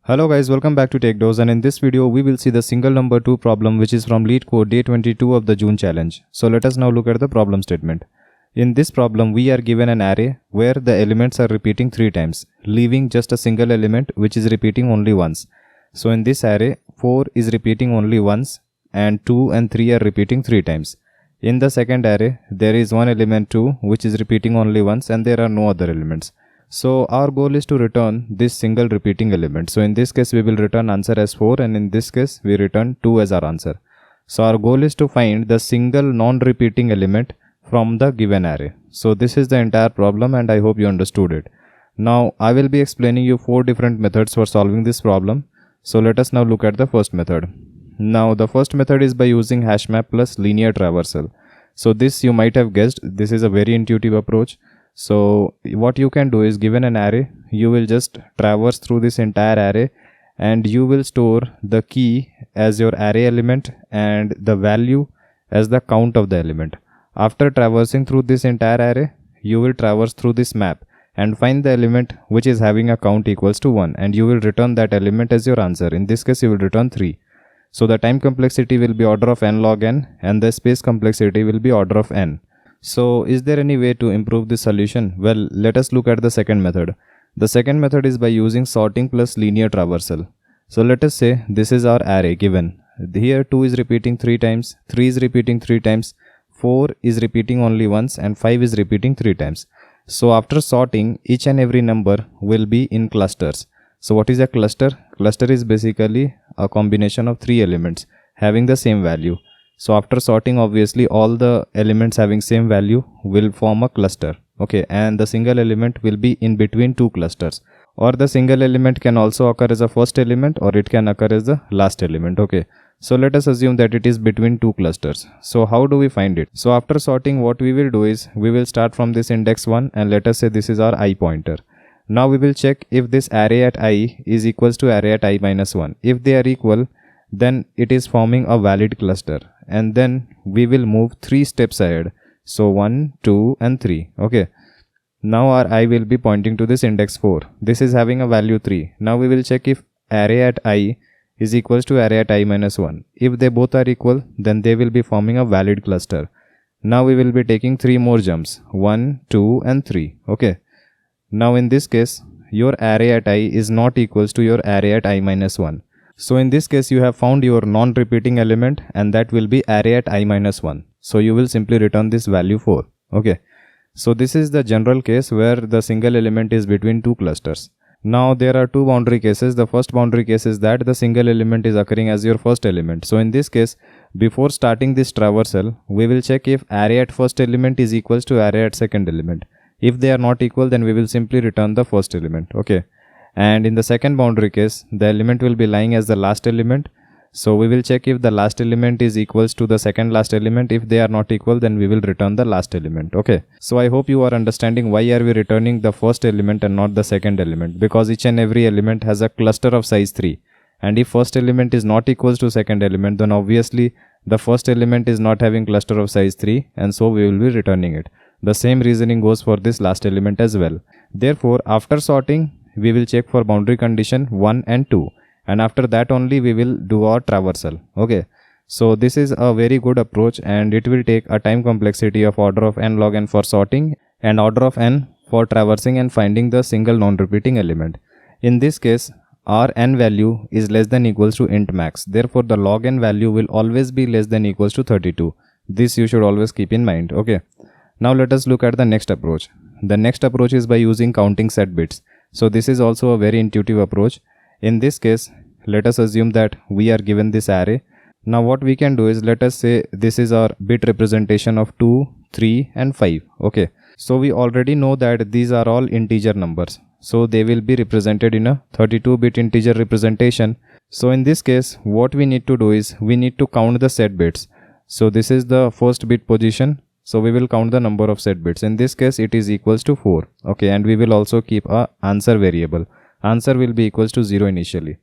Hello guys, welcome back to TechDose, and in this video we will see the single number 2 problem which is from Leetcode day 22 of the June challenge. So let us now look at the problem statement. In this problem we are given an array where the elements are repeating 3 times, leaving just a single element which is repeating only once. So in this array 4 is repeating only once and 2 and 3 are repeating 3 times. In the second array there is one element 2 which is repeating only once and there are no other elements. So our goal is to return this single repeating element. So in this case we will return answer as 4 and in this case we return 2 as our answer. So our goal is to find the single non-repeating element from the given array. So this is the entire problem and I hope you understood it. Now I will be explaining you 4 different methods for solving this problem. So let us now look at the first method. Now the first method is by using hashmap plus linear traversal. So this you might have guessed, this is a very intuitive approach. So what you can do is, given an array, you will just traverse through this entire array and you will store the key as your array element and the value as the count of the element. After traversing through this entire array, you will traverse through this map and find the element which is having a count equals to 1 and you will return that element as your answer. In this case you will return 3. So the time complexity will be order of n log n and the space complexity will be order of n. So is there any way to improve this solution? Well, let us look at the second method. The second method is by using sorting plus linear traversal. So let us say this is our array given. Here 2 is repeating 3 times, 3 is repeating 3 times, 4 is repeating only once and 5 is repeating 3 times. So after sorting, each and every number will be in clusters. So what is a cluster? Cluster is basically a combination of 3 elements having the same value. So after sorting, obviously all the elements having same value will form a cluster. Okay, and the single element will be in between 2 clusters. Or the single element can also occur as a first element or it can occur as the last element. Okay, so let us assume that it is between 2 clusters. So how do we find it? So after sorting, what we will do is we will start from this index 1 and let us say this is our I pointer. Now we will check if this array at I is equals to array at I minus 1. If they are equal, then it is forming a valid cluster. And then we will move 3 steps ahead. So 1, 2 and 3. Okay. Now our I will be pointing to this index 4. This is having a value 3. Now we will check if array at I is equals to array at I minus 1. If they both are equal, then they will be forming a valid cluster. Now we will be taking 3 more jumps. 1, 2 and 3. Okay. Now in this case, your array at I is not equals to your array at I minus 1. So in this case you have found your non-repeating element and that will be array at I minus 1. So you will simply return this value 4. Okay. So this is the general case where the single element is between 2 clusters. Now there are 2 boundary cases. The first boundary case is that the single element is occurring as your first element. So in this case, before starting this traversal, we will check if array at first element is equals to array at second element. If they are not equal, then we will simply return the first element. Okay. And in the second boundary case, the element will be lying as the last element. So we will check if the last element is equals to the second last element. If they are not equal, then we will return the last element. Okay. So I hope you are understanding why are we returning the first element and not the second element. Because each and every element has a cluster of size 3. And if first element is not equals to second element, then obviously the first element is not having cluster of size 3 and so we will be returning it. The same reasoning goes for this last element as well. Therefore, after sorting, we will check for boundary condition 1 and 2 and after that only we will do our traversal. Okay, so this is a very good approach and it will take a time complexity of order of n log n for sorting and order of n for traversing and finding the single non-repeating element. In this case, our n value is less than equals to int max. Therefore, the log n value will always be less than equals to 32. This you should always keep in mind. Okay, now let us look at the next approach. The next approach is by using counting set bits. So this is also a very intuitive approach. In this case, let us assume that we are given this array. Now what we can do is, let us say this is our bit representation of 2, 3 and 5. Okay. So we already know that these are all integer numbers. So they will be represented in a 32-bit integer representation. So in this case, what we need to do is we need to count the set bits. So this is the first bit position. So we will count the number of set bits. In this case, it is equals to 4. Okay, and we will also keep a answer variable. Answer will be equals to 0 initially.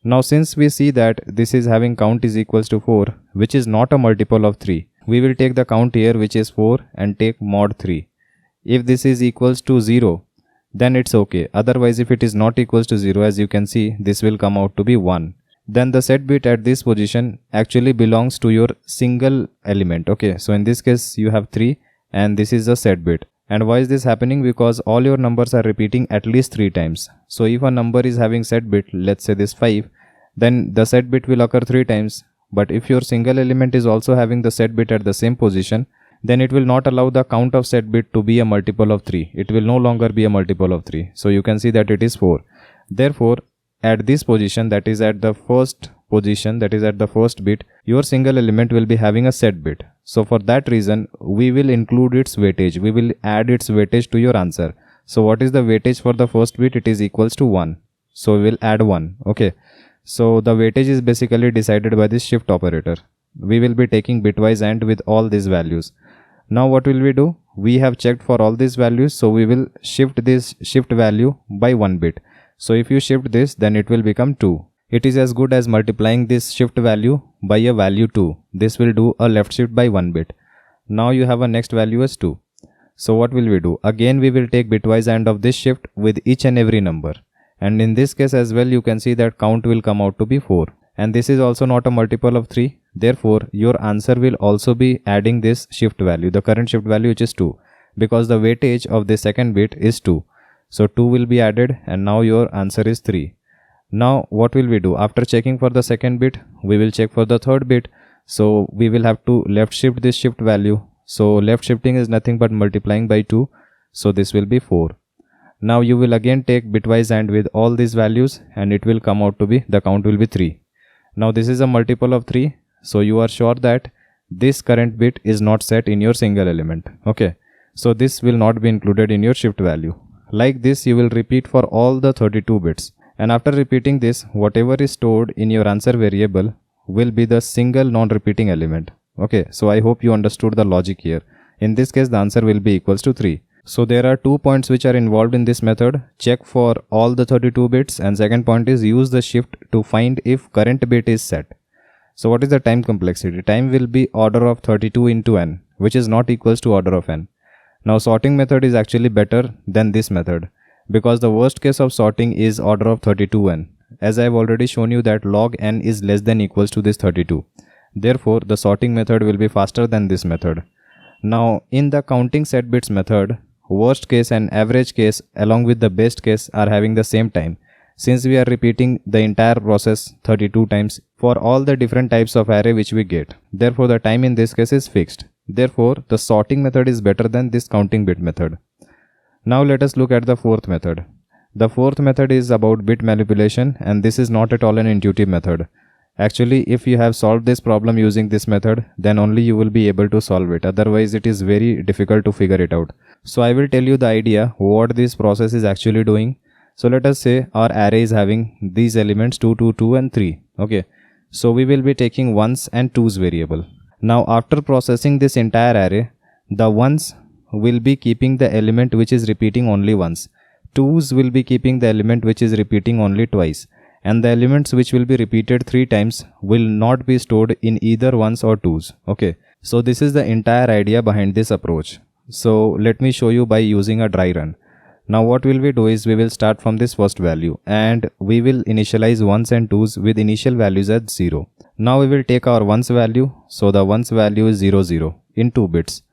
Now since we see that this is having count is equals to 4, which is not a multiple of 3, we will take the count here which is 4 and take mod 3. If this is equals to 0, then it's okay. Otherwise, if it is not equals to 0, as you can see, this will come out to be 1. Then the set bit at this position actually belongs to your single element. Okay, so in this case you have 3 and this is the set bit. And why is this happening? Because all your numbers are repeating at least 3 times. So if a number is having set bit, let's say this 5, then the set bit will occur 3 times. But if your single element is also having the set bit at the same position, then it will not allow the count of set bit to be a multiple of 3. It will no longer be a multiple of 3. So you can see that it is 4. Therefore, at this position, that is at the first position, that is at the first bit, your single element will be having a set bit. So for that reason, we will include its weightage. We will add its weightage to your answer. So what is the weightage for the first bit? It is equals to 1. So we will add 1. Okay. So the weightage is basically decided by this shift operator. We will be taking bitwise AND with all these values. Now what will we do? We have checked for all these values. So we will shift this shift value by 1 bit. So if you shift this, then it will become 2. It is as good as multiplying this shift value by a value 2. This will do a left shift by 1 bit. Now you have a next value as 2. So what will we do? Again we will take bitwise AND of this shift with each and every number. And in this case as well, you can see that count will come out to be 4. And this is also not a multiple of 3. Therefore, your answer will also be adding this shift value, the current shift value, which is 2. Because the weightage of the second bit is 2. So 2 will be added and now your answer is 3. Now what will we do? After checking for the second bit, we will check for the third bit. So we will have to left shift this shift value. So left shifting is nothing but multiplying by 2. So this will be 4. Now you will again take bitwise AND with all these values and it will come out to be, the count will be 3. Now this is a multiple of 3. So you are sure that this current bit is not set in your single element. Okay. So this will not be included in your shift value. Like this, you will repeat for all the 32 bits. And after repeating this, whatever is stored in your answer variable will be the single non-repeating element. Okay, so I hope you understood the logic here. In this case, the answer will be equals to 3. So there are 2 points which are involved in this method. Check for all the 32 bits, and second point is use the shift to find if current bit is set. So what is the time complexity? Time will be order of 32 into n, which is not equals to order of n. Now sorting method is actually better than this method, because the worst case of sorting is order of 32n. As I have already shown you that log n is less than equals to this 32. Therefore, the sorting method will be faster than this method. Now in the counting set bits method, worst case and average case along with the best case are having the same time, since we are repeating the entire process 32 times for all the different types of array which we get. Therefore, the time in this case is fixed. Therefore, the sorting method is better than this counting bit method. Now let us look at the fourth method. The fourth method is about bit manipulation, and this is not at all an intuitive method. Actually, if you have solved this problem using this method, then only you will be able to solve it. Otherwise, it is very difficult to figure it out. So I will tell you the idea what this process is actually doing. So let us say our array is having these elements 2, 2, 2 and 3. Okay. So we will be taking ones and twos variable. Now after processing this entire array, the ones will be keeping the element which is repeating only once. Twos will be keeping the element which is repeating only twice. And the elements which will be repeated 3 times will not be stored in either ones or twos. Okay. So this is the entire idea behind this approach. So let me show you by using a dry run. Now what will we do is we will start from this first value and we will initialize ones and twos with initial values at 0. Now we will take our ones value. So the ones value is 0, 0 in 2 bits.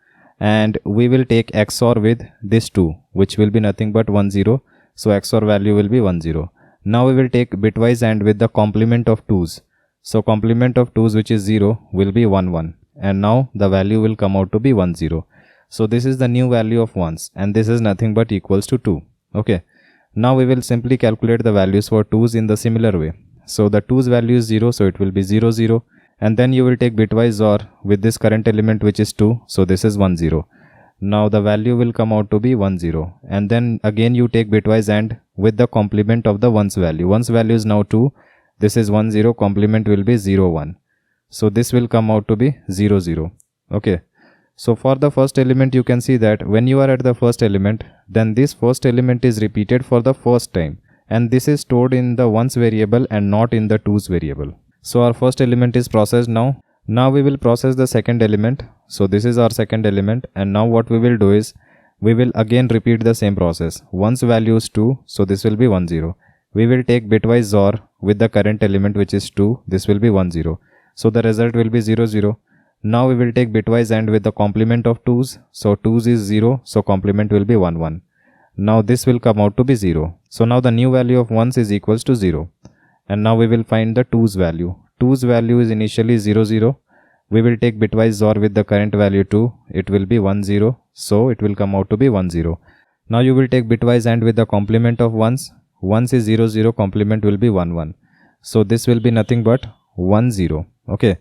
And we will take XOR with this 2, which will be nothing but 1, 0. So XOR value will be 1, 0. Now we will take bitwise AND with the complement of 2's. So complement of 2's, which is 0, will be 1, 1. And now the value will come out to be 1, 0. So this is the new value of 1's, and this is nothing but equals to 2. Okay. Now we will simply calculate the values for 2's in the similar way. So the 2's value is 0, so it will be 0, 0. And then you will take bitwise OR with this current element which is 2. So this is 1, 0. Now the value will come out to be 1, 0. And then again you take bitwise AND with the complement of the 1's value. 1's value is now 2. This is 1, 0. Complement will be 0, 1. So this will come out to be 0, 0. Okay. So for the first element, you can see that when you are at the first element, then this first element is repeated for the first time. And this is stored in the ones variable and not in the twos variable. So our first element is processed now. Now we will process the second element. So this is our second element. And now what we will do is We will again repeat the same process. Once value is 2, so this will be 1 0. We will take bitwise XOR with the current element which is 2, this will be 1 0. So the result will be 0 0. Now we will take bitwise AND with the complement of 2's. So 2's is 0, so complement will be 1 1. Now this will come out to be 0. So now the new value of 1's is equals to 0. And now we will find the 2's value. 2's value is initially 0 0. We will take bitwise XOR with the current value 2. It will be 1 0. So it will come out to be 1 0. Now you will take bitwise AND with the complement of 1's. 1's is 0 0. Complement will be 1 1. So this will be nothing but 1 0. Okay.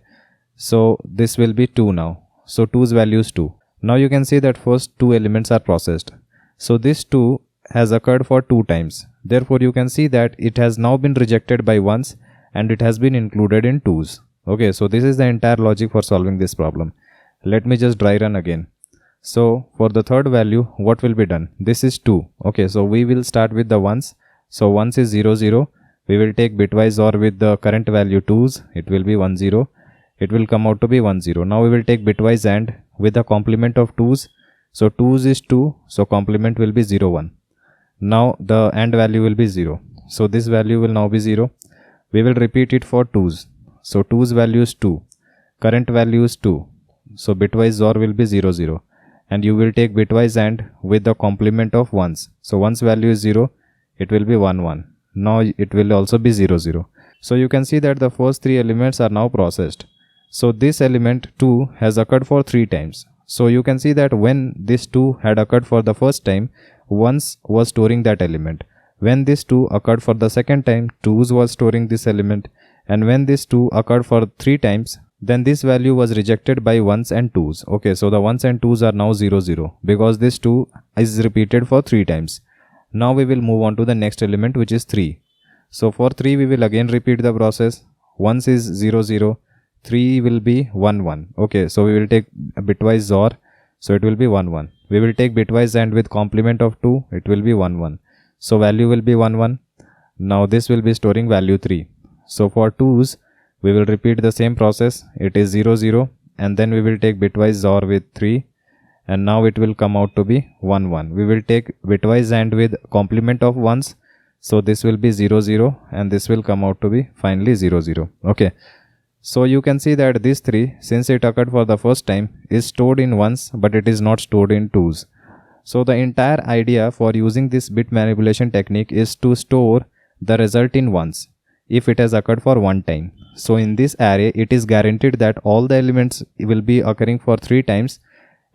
So this will be 2 now. So 2's value is 2. Now you can see that first 2 elements are processed. So this 2 has occurred for 2 times. Therefore you can see that it has now been rejected by 1's and it has been included in 2's. Okay, so this is the entire logic for solving this problem. Let me just dry run again. So for the third value, what will be done? This is 2. Okay, so we will start with the 1's. So 1's is 0 0. We will take bitwise XOR with the current value 2's. It will be 1 0. It will come out to be 1 0. Now we will take bitwise AND with the complement of 2's. So 2's is 2. So complement will be 0 1. Now the AND value will be 0. So this value will now be 0. We will repeat it for 2's. So 2's value is 2. Current value is 2. So bitwise XOR will be 0 0. And you will take bitwise AND with the complement of 1's. So 1's value is 0. It will be 1 1. Now it will also be 0 0. So you can see that the first 3 elements are now processed. So this element 2 has occurred for 3 times. So you can see that when this 2 had occurred for the first time, 1's was storing that element. When this 2 occurred for the second time, 2's was storing this element. And when this 2 occurred for 3 times, then this value was rejected by 1's and 2's. Okay, so the 1's and 2's are now 0 0 because this 2 is repeated for 3 times. Now we will move on to the next element, which is 3. So for 3 we will again repeat the process. 1's is 0 0. 3 will be 1 1. Okay, so we will take bitwise XOR. So it will be 1 1. We will take bitwise AND with complement of 2. It will be 1 1. So value will be 1 1. Now this will be storing value 3. So for 2's, we will repeat the same process. It is 0 0. And then we will take bitwise XOR with 3. And now it will come out to be 1 1. We will take bitwise AND with complement of 1's. So this will be 0 0. And this will come out to be finally 0 0. Okay. So you can see that this 3, since it occurred for the first time, is stored in 1's, but it is not stored in 2's. So the entire idea for using this bit manipulation technique is to store the result in 1's if it has occurred for 1 time. So in this array, it is guaranteed that all the elements will be occurring for 3 times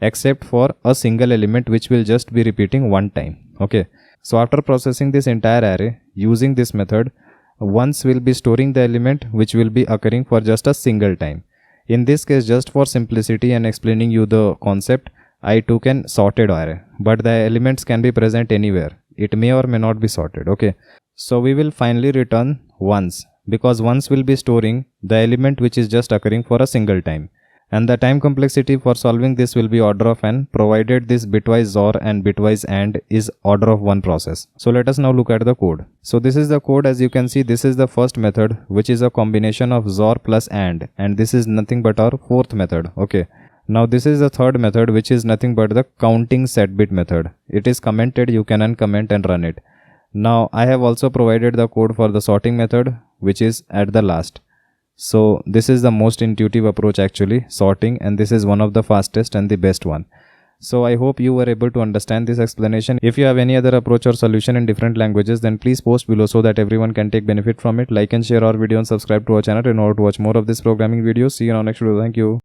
except for a single element which will just be repeating 1 time. Okay. So after processing this entire array using this method, 1's will be storing the element which will be occurring for just a single time. In this case, just for simplicity and explaining you the concept, I took an sorted array, but the elements can be present anywhere. It may or may not be sorted. Okay. So we will finally return 1's because 1's will be storing the element which is just occurring for a single time. And the time complexity for solving this will be order of n, provided this bitwise XOR and bitwise AND is order of 1 process. So let us now look at the code. So this is the code. As you can see, this is the first method, which is a combination of XOR plus AND, and this is nothing but our fourth method. Okay. Now this is the third method, which is nothing but the counting set bit method. It is commented. You can uncomment and run it. Now I have also provided the code for the sorting method, which is at the last. So this is the most intuitive approach actually, sorting, and this is one of the fastest and the best one. So I hope you were able to understand this explanation. If you have any other approach or solution in different languages, then please post below so that everyone can take benefit from it. Like and share our video and subscribe to our channel in order to watch more of this programming videos. See you in our next video. Thank you.